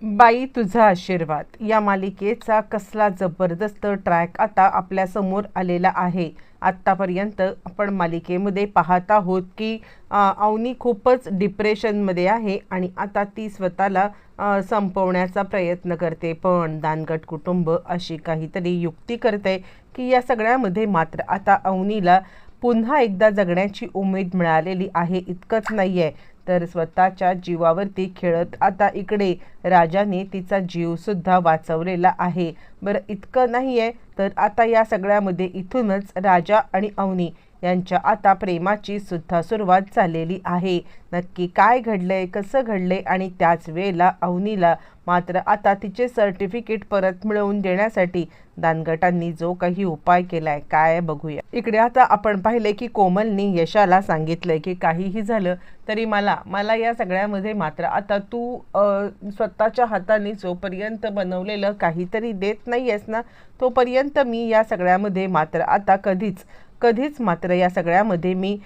बाई तुझा आशीर्वाद या मालिकेचा कसला जबरदस्त ट्रॅक आता आपल्या समोर आलेला आहे। आत्तापर्यंत आपण मालिकेमध्ये पाहत आहोत की अवनी खूपच डिप्रेशनमध्ये आहे आणि आता ती स्वतःला संपवण्याचा प्रयत्न करते, पण दानगट कुटुंब अशी काहीतरी युक्ती करते की या सगळ्यामध्ये मात्र आता अवनीला पुन्हा एकदा जगण्याची उमेद मिळालेली आहे। इतकंच नाही आहे तर स्वतःच्या जीवावरती खेळत आता इकडे राजाने तिचा जीवसुद्धा वाचवलेला आहे। बरं, इतकं नाही आहे तर आता या सगळ्यामध्ये इथूनच राजा आणि अवनी यांच्या आता प्रेमाची सुद्धा सुरुवात झालेली आहे। नक्की काय घडलंय, कसं घडलंय आणि त्याच वेळेला अवनीला मात्र आता तिचे सर्टिफिकेट परत मिळवून देण्यासाठी दानगटांनी जो काही उपाय केलाय काय बघूया। इकडे आता आपण पाहिले की कोमलनी यशाला सांगितलंय की काहीही झालं तरी मला या सगळ्यामध्ये मात्र आता तू स्वतःच्या हाताने जोपर्यंत बनवलेलं काहीतरी देत नाहीयेस ना, तोपर्यंत मी या सगळ्यामध्ये मात्र आता कधीच मात्र या सगळ्यामध्ये मी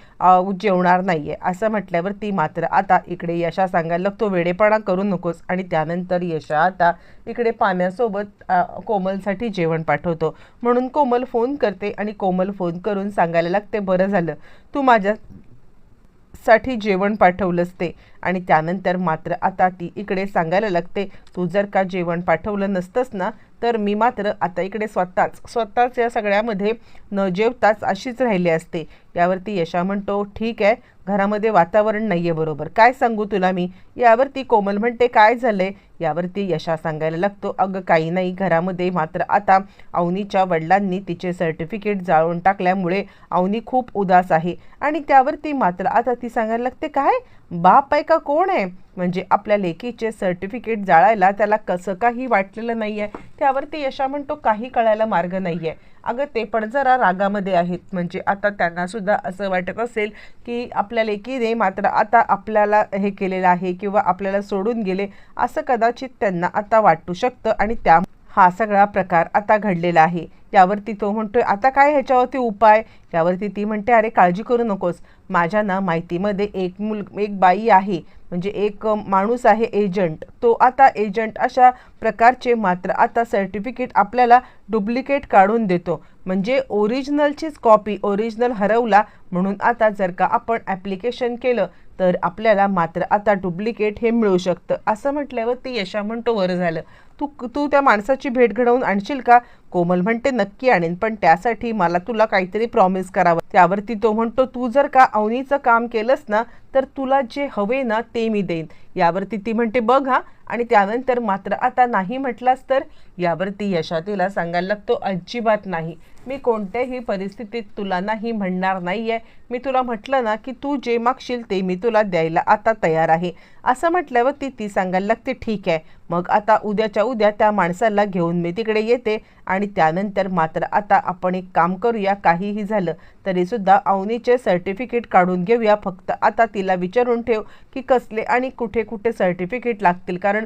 जेवणार नाहीये असं म्हटल्यावर ती मात्र आता इकडे यशा सांगायला लागतो वेडेपणा करू नकोस। आणि त्यानंतर यशा आता इकडे पाण्यासोबत कोमलसाठी जेवण पाठवतो, म्हणून कोमल फोन करते आणि कोमल फोन करून सांगायला लागते बरं झालं तू माझ्यासाठी जेवण पाठवलंस ते। आणि त्यानंतर मात्र आता ती इकडे सांगायला लागते तू जर का जेवण पाठवलं नसतंस ना तर मी मात्र आता इकडे स्वतःच या सगळ्यामध्ये न जेवताच अशीच राहिली असते। यावरती यशा म्हणतो ठीक आहे, घरामध्ये वातावरण नाहीये बरोबर, काय सांगू तुला मी। यावरती कोमल म्हणते काय झालंय। यावरती यशा सांगायला लागतो अगं काही नाही, घरामध्ये मात्र आता अवनीच्या वडिलांनी तिचे सर्टिफिकेट जाळून टाकल्यामुळे अवनी खूप उदास आहे। आणि त्यावरती मात्र आता ती सांगायला लागते काय बाप आहे का कोण आहे, म्हणजे आपल्या लेकीचे सर्टिफिकेट जाळायला त्याला कसं काही वाटलेलं नाहीये। त्यावरती यशा म्हणतो काही कळायला मार्ग नाहीये। अगं ते पण जरा रागामध्ये आहेत, म्हणजे आता त्यांना सुद्धा असं वाटत असेल की आपल्या लेकीने मात्र आता आपल्याला हे केलेलं आहे किंवा आपल्याला सोडून गेले असं कदाचित त्यांना आता वाटू शकतं आणि त्या हा सगळा प्रकार आता घडलेला आहे। यावरती तो म्हणतोय आता काय ह्याच्यावरती उपाय। यावरती ती म्हणते अरे काळजी करू नकोस, माझ्या ना माहितीमध्ये एक बाई आहे, म्हणजे एक माणूस आहे एजंट, तो आता एजंट अशा प्रकारचे मात्र आता सर्टिफिकेट आपल्याला डुप्लिकेट काढून देतो, म्हणजे ओरिजिनलचीच कॉपी, ओरिजिनल हरवला म्हणून आता जर का आपण ॲप्लिकेशन केलं तर आपल्याला मात्र आता डुप्लिकेट हे मिळू शकतं। असं म्हटल्यावर ती यशा म्हणतो बरं झालं तू त्या माणसाची भेट घडवून आणशील का। कोमल म्हणते नक्की आणेन, पण त्यासाठी मला तुला काहीतरी प्रॉमिस करावं। त्यावरती तो म्हणतो तू जर का अवनीचं काम केलंस ना तर तुला जे हवे ना ते मी देईन। यावरती ती म्हणते बघ हा, आणि त्यानंतर मात्र आता नाही म्हटलास तर। यावरती यशा तिला सांगायला लागतो अजिबात नाही, मी कोणत्याही परिस्थितीत तुला नाही म्हणणार नाहीये। मी तुला म्हटलं ना की तू जे मागशील ते मी तुला द्यायला आता तयार आहे। असं म्हटल्यावर ती सांगायला लागते ठीक आहे, मग आता उद्याच्या उद्या त्या माणसाला घेऊन मी तिकडे येते आणि त्यानंतर मात्र आता आपण एक काम करूया, काहीही झालं तरी सुद्धा अवनीचे सर्टिफिकेट काढून घेऊया। फक्त आता तिला विचारून ठेव की कसले आणि कुठे कुठे सर्टिफिकेट लागतील, कारण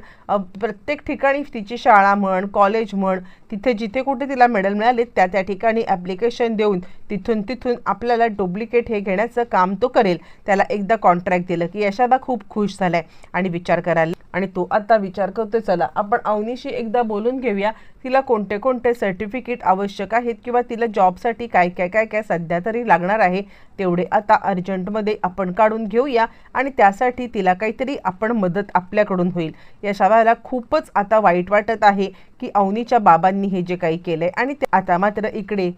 प्रत्येक ठिकाणी तिची शाळा म्हण कॉलेज म्हण तिथे जिथे कुठे तिला मेडल मिळाले त्या ठिकाणी ॲप्लिकेशन देऊन तिथून आपल्याला डुप्लिकेट हे घेण्याचं काम तो करेल। त्याला एकदा कॉन्ट्रॅक्ट दिलं की यशाला खूप खुश झालाय आणि विचार करायला, आणि तो आता विचार करतोय चला आपण अवनीशी एकदा बोलून घेऊया, तिला कोणते कोणते सर्टिफिकेट आवश्यक आहेत किंवा तिला जॉबसाठी काय सध्या तरी लागणार आहे तेवढे आता अर्जंटमध्ये आपण काढून घेऊया आणि त्यासाठी तिला काहीतरी आपण मदत आपल्याकडून होईल। यशाला खूपच आता वाईट वाटत आहे की अवनीच्या बाबांनी हे जे काही केलंय, आणि आता मात्र इकडे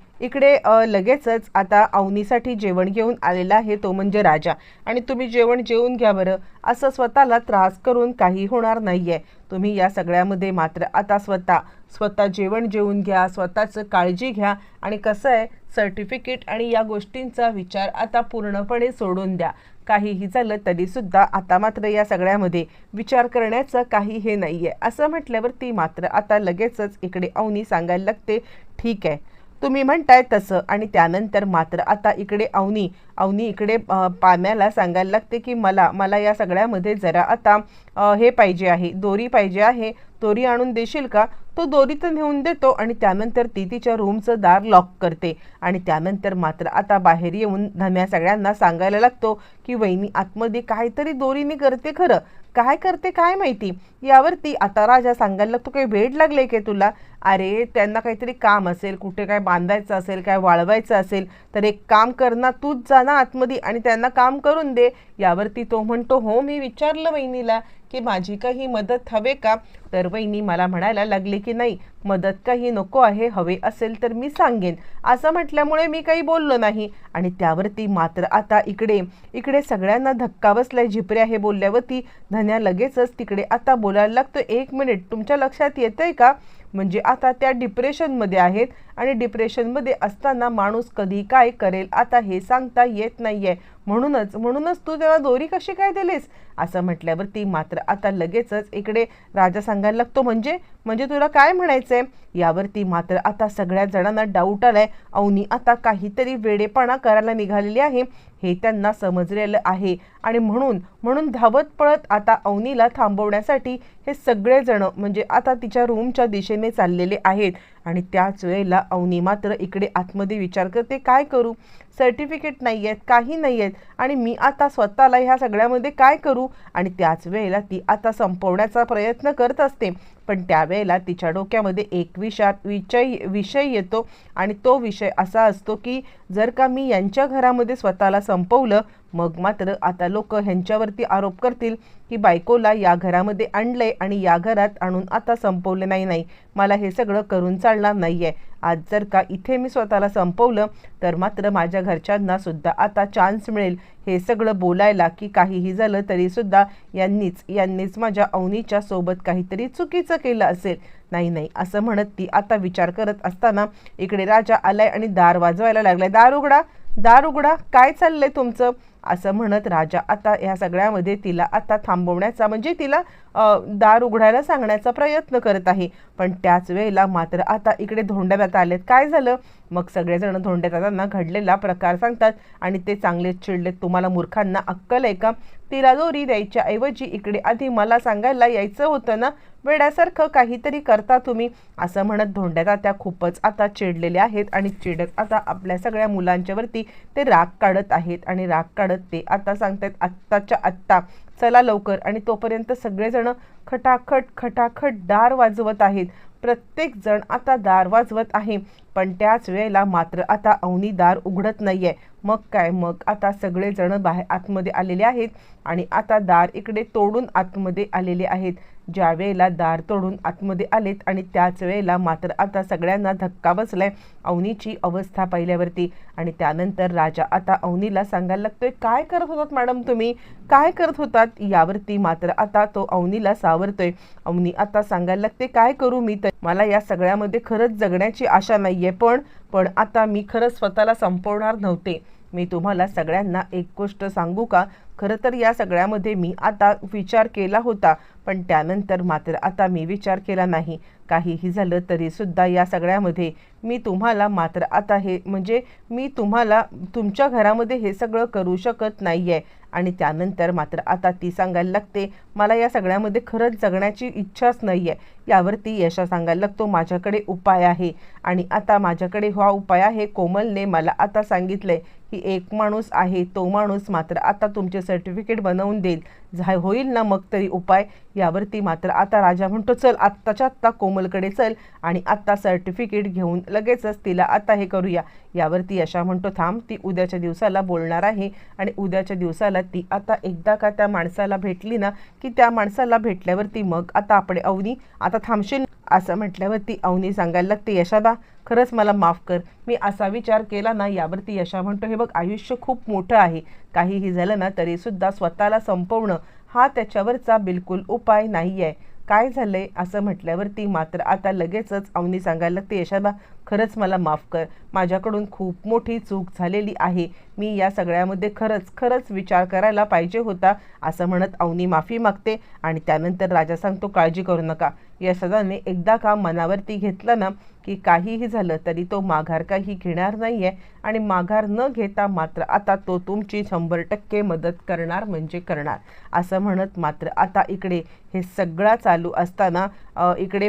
लगेचच आता अवनीसाठी जेवण घेऊन आलेला आहे तो म्हणजे राजा। आणि तुम्ही जेवण जेवून घ्या बरं, असं स्वतःला त्रास करून काही होणार नाहीये। तुम्ही या सगळ्यामध्ये मात्र आता स्वतः जेवण जेवून घ्या, स्वतःचं काळजी घ्या, आणि कसं आहे सर्टिफिकेट आणि या गोष्टींचा विचार आता पूर्णपणे सोडून द्या। काहीही झालं तरी सुद्धा आता मात्र या सगळ्यामध्ये विचार करण्याचं काही हे नाहीये। असं म्हटल्यावर ती मात्र आता लगेचच इकडे अवनी सांगायला लागते ठीक आहे तुम्ही म्हणताय तसं। आणि त्यानंतर मात्र आता इकडे अवनी इकडे पाम्याला सांगायला लागते की मला या सगळ्यामध्ये जरा आता हे पाहिजे आहे, दोरी पाहिजे आहे, दोरी आणून देशील का। तो दोरी तर नेऊन देतो आणि त्यानंतर ती तिच्या रूमचं दार लॉक करते आणि त्यानंतर मात्र आता बाहेर येऊन धम्या सगळ्यांना सांगायला लागतो की वहिनी आतमध्ये काहीतरी दोरीने करते खरं, काय करते काय माहिती. यावरती आता राजा सांगायला लागतो, काही वेड लागले की तुला? अरे त्यांना काहीतरी काम असेल, कुठे काय बांधायचं असेल, काय वाळवायचं असेल तर एक काम कर ना, तूच जा ना आतमध्ये आणि त्यांना काम करून दे. यावरती तो म्हणतो, हो मी विचारलं वहिनीला की माझी काही मदत हवे का? तर वहिनी मला म्हणायला लागली की नाही, मदत काही नको आहे, हवे असेल तर मी सांगेन. असं म्हटल्यामुळे मी काही बोललो नाही. आणि त्यावरती मात्र आता इकडे इकडे सगळ्यांना धक्का बसलाय. झिपऱ्या हे बोलल्यावरती धन्या लगेचच तिकडे आता बोलायला लागतो, 1 मिनिट, तुमच्या लक्षात येतंय का? म्हणजे आता त्या डिप्रेशनमध्ये आहेत आणि डिप्रेशनमध्ये असताना माणूस कधी काय करेल आता हे सांगता येत नाहीये. म्हणूनच तू त्याला दोरी कशी काय दिलीस? असं म्हटल्यावरती मात्र आता लगेचच इकडे राजा सांगायला लागतो, म्हणजे म्हणजे तुला काय म्हणायचंय? यावरती मात्र आता सगळ्या जणांना डाऊट आलाय. अवनी आता काहीतरी वेडेपणा करायला निघालेली आहे हे त्यांना समजलेलं आहे. आणि म्हणून धावत पळत आता अवनीला थांबवण्यासाठी हे सगळेजण म्हणजे आता तिच्या रूमच्या दिशेने चाललेले आहेत. आणि त्याच वेळेला अवनी मात्र इकडे आतमध्ये विचार करते, काय करू? सर्टिफिकेट नाही आहेत, काही नाही आहेत आणि मी आता स्वतःला ह्या सगळ्यामध्ये काय करू? आणि त्याच वेळेला ती आता संपवण्याचा प्रयत्न करत असते. पण त्यावेळेला तिच्या डोक्यामध्ये एक विषय येतो आणि तो विषय असा असतो की जर का मी यांच्या घरामध्ये स्वतःला संपवलं मग मात्र आता लोक ह्यांच्यावरती आरोप करतील की बायकोला या घरामध्ये आणलंय आणि या घरात आणून आता संपवलं नाही, मला हे सगळं करून चालणार नाहीये. आज जर का इथे मी स्वतःला संपवलं तर मात्र माझ्या घरच्यांना सुद्धा आता चान्स मिळेल हे सगळं बोलायला की काहीही झालं तरी सुद्धा यांनीच माझ्या अवनीच्या सोबत काहीतरी चुकीचं केलं असेल. नाही असं म्हणत ती आता विचार करत असताना इकडे राजा आलाय आणि दार वाजवायला लागलाय. दार उघडा, काय चाललंय तुमचं? असं म्हणत राजा आता ह्या सगळ्यामध्ये तिला आता थांबवण्याचा म्हणजे तिला दार उघडायला सांगण्याचा प्रयत्न करत आहे. पण त्याच वेळेला मात्र आता इकडे धोंड्यात आलेत. काय झालं? मग सगळेजण धोंड्यात घडलेला प्रकार सांगतात आणि ते चांगलेच चिडलेत. तुम्हाला मूर्खांना अक्कल आहे का? तिला दोरी द्यायच्या ऐवजी इकडे आधी मला सांगायला यायचं होतं ना, वेड्यासारखं काहीतरी करता तुम्ही. असं म्हणत धोंड्यात त्या खूपच आता चिडलेले आहेत आणि चिडत आता आपल्या सगळ्या मुलांच्यावरती ते राग काढत आहेत. आणि राग काढत ते आता सांगतात, आत्ताच्या आत्ता चला लवकर. आणि तोपर्यंत सगळेजण खटाखट दार वाजवत आहेत. प्रत्येक जण आता दार वाजवत आहे. पण त्याच वेळेला मात्र आता अवनी दार उघडत नाहीये. मग आता सगळेजण बाहेर आतमध्ये आलेले आहेत आणि आता दार इकडे तोडून आतमध्ये आलेले आहेत. ज्या वेळेला दार तोडून आतमध्ये आलेत आणि त्याच वेळेला मात्र आता सगळ्यांना धक्का बसलाय अवनीची अवस्था पाहिल्यावरती. आणि त्यानंतर राजा आता अवनीला सांगायला लागतोय, काय करत होतात मॅडम तुम्ही? काय करत होतात? यावरती मात्र आता तो अवनीला सावरतोय. अवनी आता सांगायला लागते, काय करू मी? तर मला या सगळ्यामध्ये खरंच जगण्याची आशा नाहीये, पण आता मी खरंच स्वतःला संपवणार नव्हते. मी तुम्हाला सगळ्यांना एक गोष्ट सांगू का? खरं तर या सगळ्यामध्ये मी आता विचार केला होता, पण त्यानंतर मात्र आता मी विचार केला नाही. काहीही झालं तरी सुद्धा या सगळ्यामध्ये मी तुम्हाला मात्र आता हे म्हणजे मी तुम्हाला तुमच्या घरामध्ये हे सगळं करू शकत नाहीये. आणि त्यानंतर मात्र आता ती सांगायला लागते, मला या सगळ्यामध्ये खरंच जगण्याची इच्छाच नाहीये. यावरती यशा सांगायला लागतो, माझ्याकडे उपाय आहे. आणि आता माझ्याकडे हा उपाय आहे. कोमलने मला आता सांगितलंय की एक माणूस आहे, तो माणूस मात्र आता तुमचे सर्टिफिकेट बनवून देईल. होईल ना मग तरी उपाय? यावरती मात्र आता राजा म्हणतो, चल आत्ताच्या आत्ता कोमलकडे चल आणि आत्ता सर्टिफिकेट घेऊन लगेचच तिला आता हे करूया. यावरती यशा म्हणतो, थांब, ती उद्याच्या दिवसाला बोलणार आहे आणि उद्याच्या दिवसाला ती आता एकदा का त्या माणसाला भेटली ना की त्या माणसाला भेटल्यावरती मग आता आपण अवनी आता थांबशील? असं म्हटल्यावरती अवनी सांगायला लागते, यशादा खरंच मला माफ कर, मी असा विचार केला ना. यावरती यशा म्हणतो, हे बघ, आयुष्य खूप मोठं आहे. काहीही झालं ना तरी सुद्धा स्वतःला संपवणं हा त्याच्यावरचा बिलकुल उपाय नाही आहे. काय झालंय? असं म्हटल्यावरती मात्र आता लगेचच अवनी सांगायला लागते, यशादा खरंच मला माफ कर, माझ्याकडून खूप मोठी चूक झालेली आहे. मी या सगळ्यामध्ये खरंच विचार करायला पाहिजे होता. असं म्हणत अवनी माफी मागते. आणि त्यानंतर राजा सांगतो, काळजी करू नका. यशोदाने एकदा का मनावरती घेतलं ना की काहीही झालं तरी तो माघार काही घेणार नाहीये आणि माघार न घेता मात्र आता तो तुमची 100% मदत करणार म्हणजे करणार. असं म्हणत मात्र आता इकडे हे सगळं चालू असताना इकडे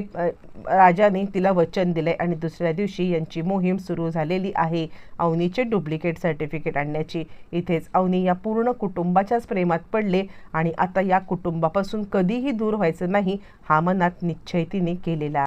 राजाने तिला वचन दिले आणि दुसऱ्या दिवशी यांची मोहीम सुरू झालेली आहे अवनीचे डुप्लिकेट सर्टिफिकेट आणण्याची। इथेच अवनी या पूर्ण कुटुंबाच्याच प्रेमात पडले आणि आता या कुटुंबापासून कधीही दूर व्हायचं नाही हा मनात निश्चय तिने केलेला आहे।